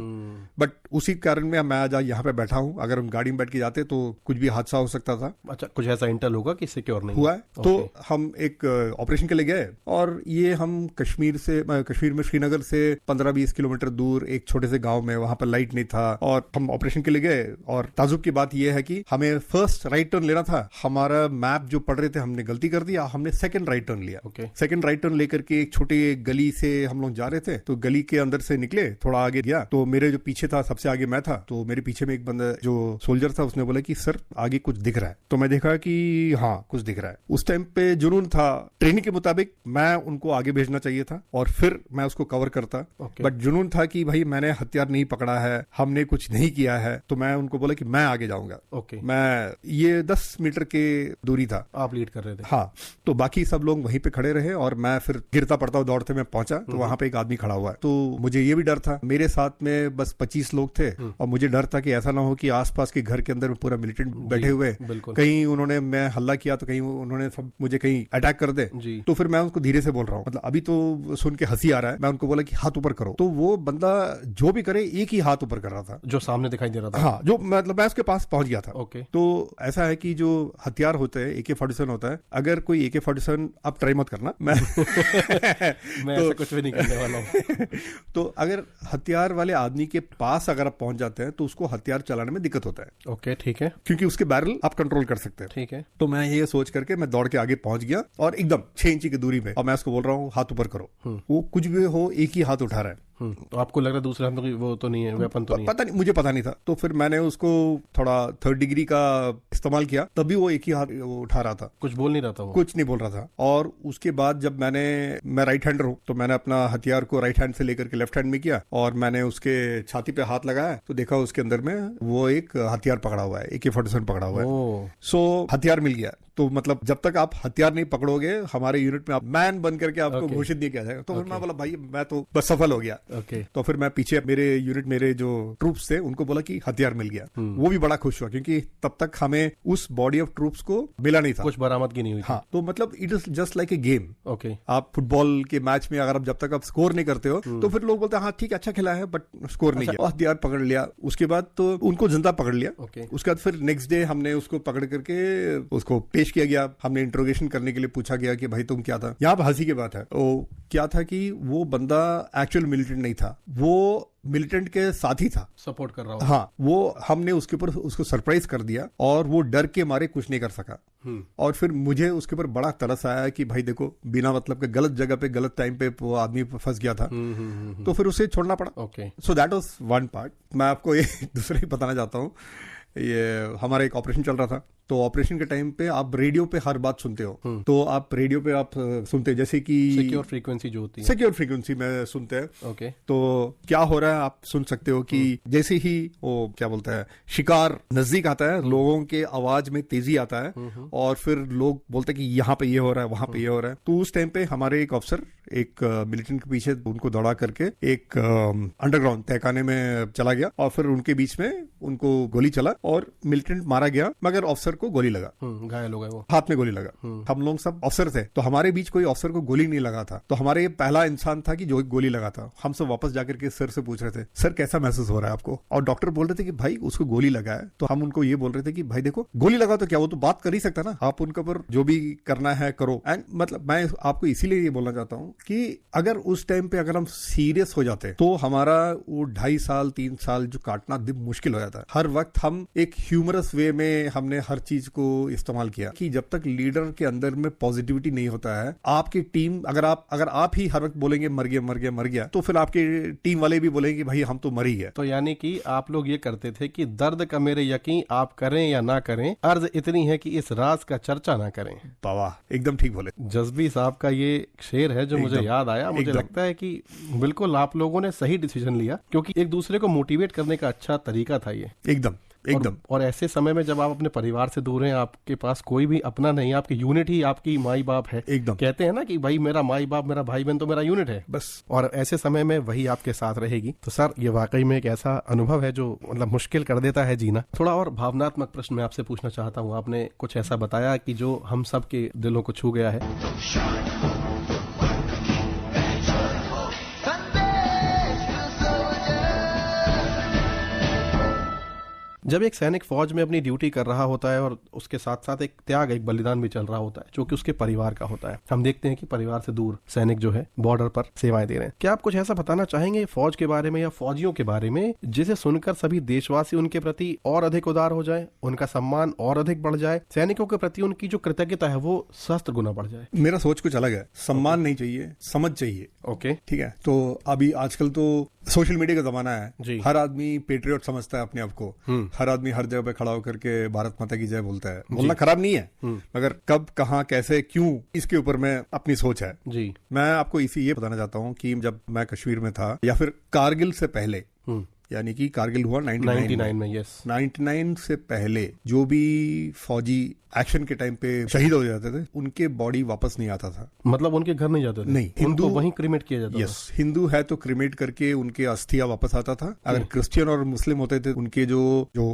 [SPEAKER 3] बट उसी कारण में मैं आज यहाँ पे बैठा हूँ। अगर हम गाड़ी में बैठ के जाते तो कुछ भी हादसा हो सकता था।
[SPEAKER 2] अच्छा, कुछ ऐसा इंटेल होगा कि सिक्योर नहीं
[SPEAKER 3] हुआ है। तो हम एक ऑपरेशन के लिए गए और ये हम कश्मीर में श्रीनगर से 15-20 किलोमीटर दूर एक छोटे से गांव में, वहां पर लाइट नहीं था और हम ऑपरेशन के लिए गए। और ताजुब की बात यह है कि हमें फर्स्ट राइट टर्न लेना था, हमारा मैप जो पढ़ रहे थे हमने गलती कर दिया, हमने सेकंड राइट टर्न लिया। सेकंड राइट टर्न लेकर के एक छोटी गली से हम लोग जा रहे थे, तो गली के अंदर से निकले, थोड़ा आगे गया तो मेरे जो पीछे था, सबसे आगे मैं था, तो मेरे पीछे में एक बंदा जो सोल्जर था उसने बोला कि सर आगे कुछ दिख रहा है। तो मैं देखा कि हाँ कुछ दिख रहा है। उस टाइम पे जुनून था, ट्रेनिंग के मुताबिक मैं उनको आगे भेजना चाहिए था और फिर मैं उसको कवर करता। बट जुनून था कि भाई मैंने हथियार नहीं पकड़ा है, हमने कुछ नहीं किया है, तो मैं उनको बोला कि मैं आगे जाऊंगा। मैं ये 10 मीटर के दूरी था,
[SPEAKER 2] आप लीड कर रहे थे।
[SPEAKER 3] हाँ। तो बाकी सब लोग वहीं पे खड़े रहे और मैं फिर गिरता पड़ता हुआ दौड़ते मैं पहुंचा तो वहां पे एक आदमी खड़ा हुआ है। तो मुझे ये भी डर था, मेरे साथ में बस 25 लोग थे और मुझे डर था कि ऐसा ना हो कि आसपास के घर के अंदर पूरा मिलिटेंट बैठे हुए, कहीं उन्होंने मैं हल्ला किया तो कहीं उन्होंने सब मुझे कहीं अटैक कर दे। तो फिर मैं उनको धीरे से बोल रहा हूँ, मतलब अभी तो सुन के हंसी आ रहा है। मैं उनको बोला कि हाथ ऊपर करो, तो वो बंदा जो भी करे एक ही हाथ ऊपर कर रहा था,
[SPEAKER 2] जो सामने दिखाई दे रहा था।
[SPEAKER 3] हाँ, जो मतलब मैं उसके पास पहुंच गया था।
[SPEAKER 2] ओके।
[SPEAKER 3] तो ऐसा है कि जो हथियार होते हैं, AK-47 होता है, अगर कोई AK-47, आप ट्राई मत करना, मैं
[SPEAKER 2] मैं ऐसा कुछ भी नहीं करने वाला हूँ।
[SPEAKER 3] तो अगर हथियार वाले आदमी के पास अगर आप पहुंच जाते हैं तो उसको हथियार चलाने में दिक्कत होता है।
[SPEAKER 2] ओके, ठीक है।
[SPEAKER 3] क्योंकि उसके बैरल आप कंट्रोल कर सकते हैं।
[SPEAKER 2] ठीक है।
[SPEAKER 3] तो मैं ये सोच करके मैं दौड़ के आगे पहुंच गया और एकदम 6 इंची की दूरी पे, और मैं उसको बोल रहा हूँ हाथ ऊपर करो। वो कुछ भी हो, एक ही हाथ उठा रहा है।
[SPEAKER 2] तो आपको लग रहा है दूसरे हाथ में वो तो नहीं है, वेपन तो नहीं है?
[SPEAKER 3] पता नहीं, मुझे पता नहीं था। तो फिर मैंने उसको थोड़ा 3rd डिग्री का इस्तेमाल किया, तभी वो एक ही हाथ उठा रहा था।
[SPEAKER 2] कुछ बोल नहीं रहा था वो?
[SPEAKER 3] कुछ नहीं बोल रहा था। और उसके बाद जब मैं राइट हैंडर हूँ, तो मैंने अपना हथियार को राइट हैंड से लेकर के लेफ्ट हैंड में किया और मैंने उसके छाती पे हाथ लगाया, तो देखा उसके अंदर में वो एक हथियार पकड़ा हुआ है, AK-47 पकड़ा हुआ है। सो हथियार मिल गया। तो मतलब जब तक आप हथियार नहीं पकड़ोगे, हमारे यूनिट में आप मैन बन करके आपको घोषित नहीं किया जाएगा। तो फिर मैं बोला भाई मैं तो बस सफल हो गया। तो फिर मैं पीछे मेरे यूनिट, मेरे जो ट्रूप्स थे, उनको बोला कि हथियार मिल गया। वो भी बड़ा खुश हुआ, क्योंकि तब तक हमें उस बॉडी ऑफ ट्रूप्स को मिला नहीं था,
[SPEAKER 2] कुछ बरामदगी नहीं हुई।
[SPEAKER 3] हाँ, तो मतलब it is just like a game.
[SPEAKER 2] Okay.
[SPEAKER 3] आप फुटबॉल के मैच में अगर जब तक आप स्कोर नहीं करते हो, तो फिर लोग बोलते हैं हाँ ठीक है, अच्छा खिला है, बट स्कोर नहीं किया। हथियार पकड़ लिया, उसके बाद तो उनको जिंदा पकड़ लिया। उसके बाद फिर नेक्स्ट डे हमने उसको पकड़ करके उसको पेश किया गया। हमने इंट्रोगेशन करने के लिए पूछा गया कि भाई तुम क्या था। यहाँ पर हंसी की बात है, वो क्या था कि वो बंदा एक्चुअल मिलिटेंट नहीं था, वो मिलिटेंट के साथ ही था,
[SPEAKER 2] सपोर्ट कर रहा हूँ।
[SPEAKER 3] हाँ, वो हमने उसके ऊपर उसको सरप्राइज कर दिया और वो डर के मारे कुछ नहीं कर सका। और फिर मुझे उसके ऊपर बड़ा तरस आया कि भाई देखो, बिना मतलब के गलत जगह पे गलत टाइम पे वो आदमी फंस गया था। तो फिर उसे छोड़ना पड़ा।
[SPEAKER 2] Okay.
[SPEAKER 3] So that was one part. मैं आपको ये दूसरा ही बताना चाहता हूँ। ये हमारा एक ऑपरेशन चल रहा था, तो ऑपरेशन के टाइम पे आप रेडियो पे हर बात सुनते हो। तो आप रेडियो पे आप सुनते हैं, जैसे कि
[SPEAKER 2] सिक्योर फ्रीक्वेंसी जो होती है,
[SPEAKER 3] सिक्योर फ्रीक्वेंसी में सुनते हैं।
[SPEAKER 2] ओके।
[SPEAKER 3] तो क्या हो रहा है आप सुन सकते हो कि जैसे ही वो क्या बोलता है, शिकार नजदीक आता है, लोगों के आवाज में तेजी आता है, और फिर लोग बोलते हैं कि यहाँ पे ये हो रहा है, वहां पे ये हो रहा है। तो उस टाइम पे हमारे एक अफसर एक मिलिटेंट के पीछे उनको दौड़ा करके एक अंडरग्राउंड तहखाने में चला गया, और फिर उनके बीच में उनको गोली चला और मिलिटेंट मारा गया, मगर अफसर को गोली लगा,
[SPEAKER 2] घायल हो गए, वो
[SPEAKER 3] हाथ में गोली लगा। हम लोग सब अफसर थे, तो हमारे बीच कोई अफसर को गोली नहीं लगा था। तो हमारे पहला इंसान था कि जो गोली लगा था। हम सब वापस जाकर के सर से पूछ रहे थे, सर कैसा महसूस हो रहा है आपको? और डॉक्टर बोल रहे थे कि भाई उसको गोली लगा है। तो हम उनको ये बोल रहे थे कि भाई देखो, गोली लगा तो क्या, वो तो बात कर ही सकता ना, आप उनके ऊपर जो भी करना है करो। एंड मतलब मैं आपको इसीलिए ये बोलना चाहता हूँ कि अगर उस टाइम पे अगर हम सीरियस हो जाते तो हमारा वो 2.5 साल 3 साल जो काटना मुश्किल हो जाता है। हर वक्त हम एक ह्यूमरस वे में हमने हर चीज को इस्तेमाल किया कि जब तक लीडर के अंदर में पॉजिटिविटी नहीं होता है, आपकी टीम अगर आप ही हर वक्त बोलेंगे मर गया मर गया मर गया, तो फिर आपके टीम वाले भी बोलेंगे भाई हम तो मर ही गए।
[SPEAKER 2] तो यानी कि आप लोग ये करते थे कि दर्द का मेरे यकीन, आप करें या ना करें, अर्ज इतनी है कि इस राज का चर्चा ना करें।
[SPEAKER 3] वाह, एकदम ठीक बोले।
[SPEAKER 2] जज्बी साहब का ये शेर है जो मुझे याद आया। मुझे लगता है कि बिल्कुल आप लोगों ने सही डिसीजन लिया, क्योंकि एक दूसरे को मोटिवेट करने का अच्छा तरीका था ये।
[SPEAKER 3] एकदम।
[SPEAKER 2] और ऐसे समय में जब आप अपने परिवार से दूर हैं, आपके पास कोई भी अपना नहीं, आपकी यूनिट ही आपकी माई बाप है।
[SPEAKER 3] एकदम।
[SPEAKER 2] कहते हैं ना कि भाई मेरा माई बाप, मेरा भाई बहन तो मेरा यूनिट है
[SPEAKER 3] बस।
[SPEAKER 2] और ऐसे समय में वही आपके साथ रहेगी। तो सर, ये वाकई में एक ऐसा अनुभव है जो मतलब मुश्किल कर देता है जीना। थोड़ा और भावनात्मक प्रश्न मैं आपसे पूछना चाहता हूँ। आपने कुछ ऐसा बताया कि जो हम सब के दिलों को छू गया है। जब एक सैनिक फौज में अपनी ड्यूटी कर रहा होता है और उसके साथ साथ एक त्याग, एक बलिदान भी चल रहा होता है, जो कि उसके परिवार का होता है। हम देखते हैं कि परिवार से दूर सैनिक जो है बॉर्डर पर सेवाएं दे रहे हैं। क्या आप कुछ ऐसा बताना चाहेंगे फौज के बारे में या फौजियों के बारे में, जिसे सुनकर सभी देशवासी उनके प्रति और अधिक उदार हो जाए, उनका सम्मान और अधिक बढ़ जाए, सैनिकों के प्रति उनकी जो कृतज्ञता है वो सहस्त्र गुना बढ़ जाए?
[SPEAKER 3] मेरा सोच कुछ अलग है। सम्मान नहीं चाहिए, समझ चाहिए।
[SPEAKER 2] ओके,
[SPEAKER 3] ठीक है। तो अभी आजकल तो सोशल मीडिया का जमाना है, हर आदमी पेट्रियट समझता है अपने आप को। हर आदमी हर जगह पे खड़ा होकर के भारत माता की जय बोलता है। बोलना खराब नहीं है, मगर कब, कहां, कैसे, क्यों, इसके ऊपर में अपनी सोच है जी। मैं आपको ये बताना चाहता हूं कि जब मैं कश्मीर में था या फिर कारगिल से पहले, यानी कि कारगिल हुआ
[SPEAKER 2] 99 में। यस,
[SPEAKER 3] 99 से पहले जो भी फौजी एक्शन के टाइम पे शहीद हो जाते थे उनके बॉडी वापस नहीं आता था।
[SPEAKER 2] मतलब उनके घर नहीं जाते थे?
[SPEAKER 3] नहीं,
[SPEAKER 2] हिंदू वहीं क्रिमेट किया जाता था।
[SPEAKER 3] यस, हिंदू है तो क्रिमेट करके उनके अस्थियां वापस आता था। अगर क्रिश्चियन और मुस्लिम होते थे उनके जो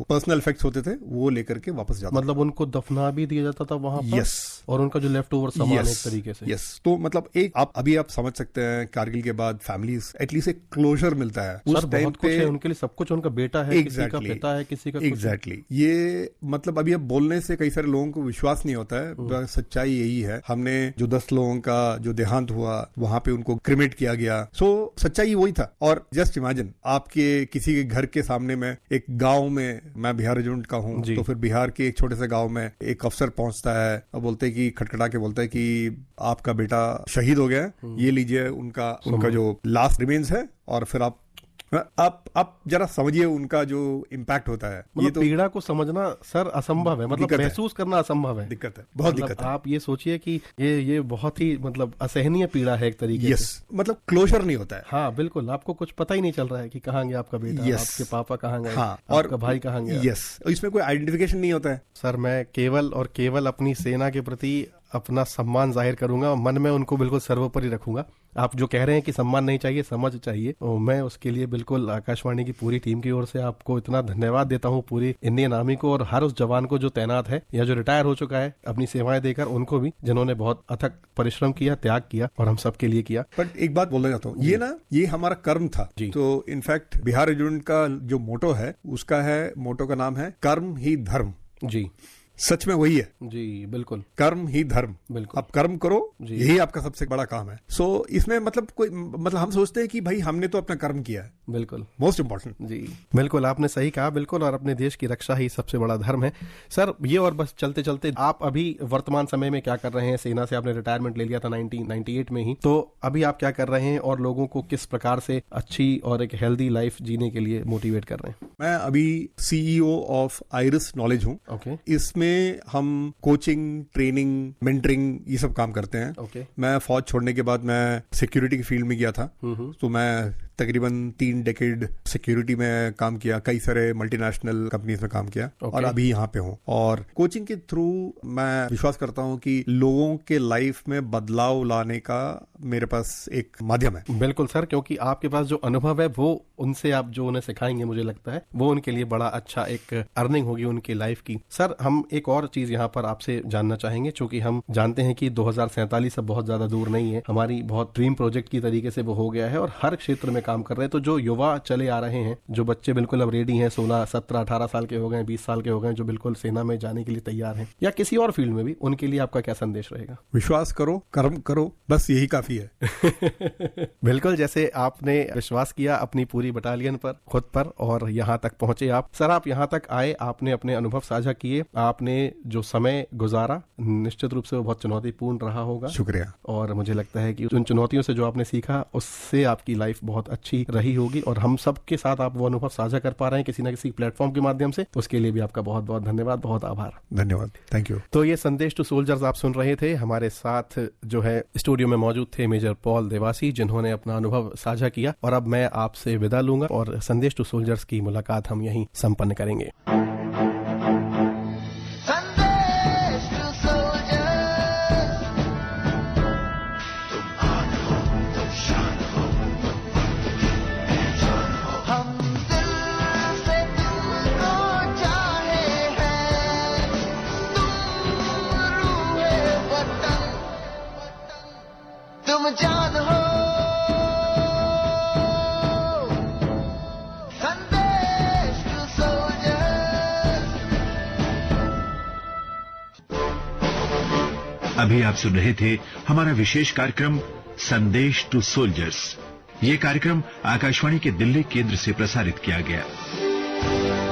[SPEAKER 3] पर्सनल इफेक्ट्स होते थे वो लेकर के वापस जाता
[SPEAKER 2] मतलब उनको दफना भी दिया जाता था वहां पर?
[SPEAKER 3] यस,
[SPEAKER 2] और उनका जो लेफ्ट ओवर सामान एक तरीके से।
[SPEAKER 3] यस, तो मतलब एक अभी आप समझ सकते हैं कारगिल के बाद फैमिलीज एटलीस्ट एक क्लोजर मिलता है उस टाइम पे।
[SPEAKER 2] उनके लिए सब कुछ, उनका बेटा है, किसी का पिता है, किसी का
[SPEAKER 3] एग्जैक्टली। ये मतलब अभी अब बोलने से कई सारे लोगों को विश्वास नहीं होता है, सच्चाई यही है। हमने जो 10 लोगों का जो देहांत हुआ वहां पे उनको क्रिमेट किया गया, सो सच्चाई वही था। और जस्ट इमेजिन आपके किसी के घर के सामने में एक गांव में, मैं बिहार रेजिमेंट का हूं, तो फिर बिहार के एक छोटे से गांव में एक अफसर पहुंचता है और बोलते है कि खटखटा के बोलता है कि आपका बेटा शहीद हो गया है, ये लीजिए उनका जो लास्ट रिमेन्स है। और फिर आप जरा समझिए उनका जो इम्पैक्ट होता है।
[SPEAKER 2] मतलब ये तो पीड़ा को समझना सर असंभव है, मतलब महसूस करना असंभव है।
[SPEAKER 3] दिक्कत है, बहुत दिक्कत है।
[SPEAKER 2] आप ये सोचिए कि ये बहुत ही मतलब असहनीय पीड़ा है एक तरीके से।
[SPEAKER 3] मतलब क्लोजर नहीं होता है।
[SPEAKER 2] हाँ बिल्कुल, आपको कुछ पता ही नहीं चल रहा है कि कहाँ गया आपका बेटा, आपके पापा कहाँ गए, आपका भाई कहाँ गया।
[SPEAKER 3] यस, इसमें कोई आइडेंटिफिकेशन नहीं होता है।
[SPEAKER 2] सर मैं केवल और केवल अपनी सेना के प्रति अपना सम्मान जाहिर करूंगा, मन में उनको बिल्कुल सर्वोपरि रखूंगा। आप जो कह रहे हैं कि सम्मान नहीं चाहिए, समझ चाहिए, तो मैं उसके लिए बिल्कुल आकाशवाणी की पूरी टीम की ओर से आपको इतना धन्यवाद देता हूं, पूरी इंडियन आर्मी को और हर उस जवान को जो तैनात है या जो रिटायर हो चुका है अपनी सेवाएं देकर, उनको भी जिन्होंने बहुत अथक परिश्रम किया, त्याग किया और हम सबके लिए किया।
[SPEAKER 3] बट एक बात बोलना चाहता हूँ, ये हमारा कर्म था। तो इनफैक्ट बिहार रेजिमेंट का जो मोटो है, उसका मोटो का नाम है कर्म ही धर्म।
[SPEAKER 2] जी,
[SPEAKER 3] सच में वही है
[SPEAKER 2] जी, बिल्कुल,
[SPEAKER 3] कर्म ही धर्म।
[SPEAKER 2] बिल्कुल,
[SPEAKER 3] आप कर्म करो, यही आपका सबसे बड़ा काम है। सो इसमें मतलब हम सोचते हैं कि भाई हमने तो अपना कर्म किया है,
[SPEAKER 2] बिल्कुल
[SPEAKER 3] मोस्ट इम्पोर्टेंट।
[SPEAKER 2] जी बिल्कुल, आपने सही कहा, बिल्कुल, और अपने देश की रक्षा ही सबसे बड़ा धर्म है। सर ये और बस चलते चलते आप अभी वर्तमान समय में क्या कर रहे हैं? सेना से आपने रिटायरमेंट ले लिया था 1998 में ही, तो अभी आप क्या कर रहे हैं और लोगों को किस प्रकार से अच्छी और एक हेल्दी लाइफ जीने के लिए मोटिवेट कर रहे हैं?
[SPEAKER 3] मैं अभी CEO ऑफ आइरिस नॉलेज हूँ।
[SPEAKER 2] ओके,
[SPEAKER 3] इसमें हम कोचिंग, ट्रेनिंग, मेंटरिंग ये सब काम करते हैं।
[SPEAKER 2] ओके,
[SPEAKER 3] मैं फौज छोड़ने के बाद मैं सिक्योरिटी की फील्ड में गया था। तो मैं तकरीबन 3 डेकेड सिक्योरिटी में काम किया, कई सारे मल्टीनेशनल कंपनीज में काम किया। और अभी यहाँ पे हूँ। और कोचिंग के थ्रू मैं विश्वास करता हूँ कि लोगों के लाइफ में बदलाव लाने का मेरे पास एक माध्यम है।
[SPEAKER 2] बिल्कुल सर, क्योंकि आपके पास जो अनुभव है वो उनसे आप जो उन्हें सिखाएंगे, मुझे लगता है वो उनके लिए बड़ा अच्छा एक अर्निंग होगी उनकी लाइफ की। सर हम एक और चीज यहाँ पर आपसे जानना चाहेंगे, चूंकि हम जानते हैं कि 2047 अब बहुत ज्यादा दूर नहीं है, हमारी बहुत ड्रीम प्रोजेक्ट की तरीके से वो हो गया है और हर क्षेत्र में काम कर रहे हैं। तो जो युवा चले आ रहे हैं, जो बच्चे बिल्कुल अब रेडी हैं, 16, 17, 18 साल के हो गए, 20 साल के हो गए, जो बिल्कुल सेना में जाने के लिए तैयार हैं या किसी और फील्ड में भी, उनके लिए आपका क्या संदेश रहेगा?
[SPEAKER 3] विश्वास करो, कर्म करो, बस यही काफी है।
[SPEAKER 2] बिल्कुल, जैसे आपने विश्वास किया अपनी पूरी बटालियन पर, खुद पर, और यहाँ तक पहुंचे आप। सर आप यहाँ तक आए, आपने अपने अनुभव साझा किए, आपने जो समय गुजारा निश्चित रूप से वो बहुत चुनौतीपूर्ण रहा होगा।
[SPEAKER 3] शुक्रिया।
[SPEAKER 2] और मुझे लगता है कि उन चुनौतियों से जो आपने सीखा उससे आपकी लाइफ बहुत अच्छी रही होगी और हम सब के साथ आप वो अनुभव साझा कर पा रहे हैं किसी न किसी प्लेटफॉर्म के माध्यम से, उसके लिए भी आपका बहुत बहुत धन्यवाद, बहुत आभार।
[SPEAKER 3] धन्यवाद, थैंक यू।
[SPEAKER 2] तो ये संदेश टू सोल्जर्स आप सुन रहे थे। हमारे साथ जो है स्टूडियो में मौजूद थे मेजर पॉल देवासी, जिन्होंने अपना अनुभव साझा किया। और अब मैं आपसे विदा लूंगा और संदेश टू सोल्जर्स की मुलाकात हम यहीं संपन्न करेंगे।
[SPEAKER 4] तुम जान हो, संदेश टू सोल्जर्स।
[SPEAKER 1] अभी आप सुन रहे थे हमारा विशेष कार्यक्रम संदेश टू सोल्जर्स। ये कार्यक्रम आकाशवाणी के दिल्ली केंद्र से प्रसारित किया गया।